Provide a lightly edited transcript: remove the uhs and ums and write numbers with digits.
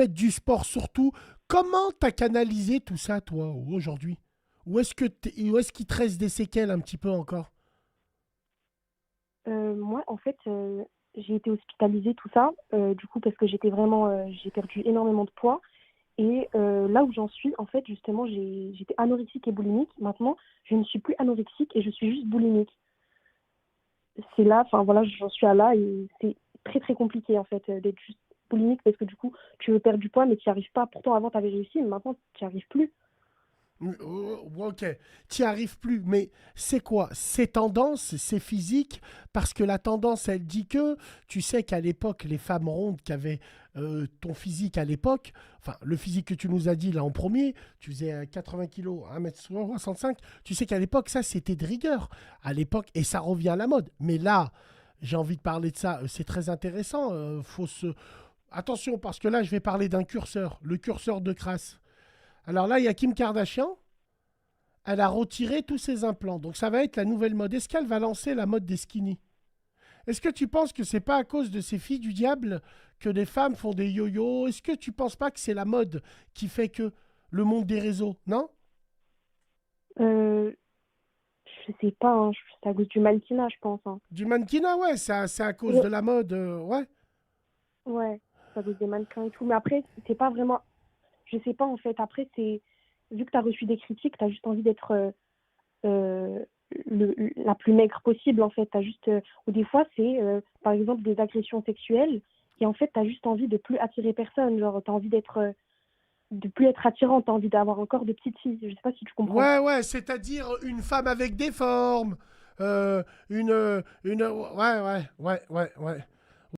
Faites du sport surtout. Comment t'as canalisé tout ça, toi, aujourd'hui? Où est-ce qu'il te reste des séquelles un petit peu encore? Moi, en fait, j'ai été hospitalisée, tout ça, du coup, parce que j'ai perdu énormément de poids. Et là où j'en suis, en fait, justement, j'étais anorexique et boulimique. Maintenant, je ne suis plus anorexique et je suis juste boulimique. C'est là, enfin voilà, j'en suis à là et c'est très très compliqué en fait d'être juste boulimique parce que du coup, tu veux perdre du poids mais tu n'y arrives pas. Pourtant, avant, tu avais réussi, mais maintenant, tu n'y arrives plus. Ok, tu n'y arrives plus, mais c'est quoi? C'est tendance, c'est physique, parce que la tendance, elle dit que, tu sais qu'à l'époque, les femmes rondes qui avaient ton physique à l'époque, enfin, le physique que tu nous as dit là en premier, tu faisais 80 kilos, 1m65, tu sais qu'à l'époque, ça, c'était de rigueur. À l'époque, et ça revient à la mode. Mais là, j'ai envie de parler de ça, c'est très intéressant. Faut se... Attention, parce que là, je vais parler d'un curseur, le curseur de Crass. Alors là, il y a Kim Kardashian. Elle a retiré tous ses implants. Donc ça va être la nouvelle mode. Est-ce qu'elle va lancer la mode des skinny? Est-ce que tu penses que c'est pas à cause de ces filles du diable que les femmes font des yo-yo? Est-ce que tu penses pas que c'est la mode qui fait que le monde des réseaux? Non? Euh, je sais pas, hein, c'est à cause du mannequinat, je pense, hein. Du mannequinat, ouais, c'est à cause Ouais, de la mode, ouais. ouais, c'est à cause des mannequins et tout. Mais après, c'est pas vraiment. Je sais pas en fait. Après, c'est. Vu que tu as reçu des critiques, tu as juste envie d'être euh, la plus maigre possible en fait. T'as juste, ou des fois, c'est par exemple des agressions sexuelles et en fait, tu as juste envie de plus attirer personne. Genre, tu as envie de plus être attirante, tu as envie d'avoir encore de petites filles. Je sais pas si tu comprends. Ouais, ouais, c'est-à-dire une femme avec des formes. Ouais, ouais, ouais, ouais.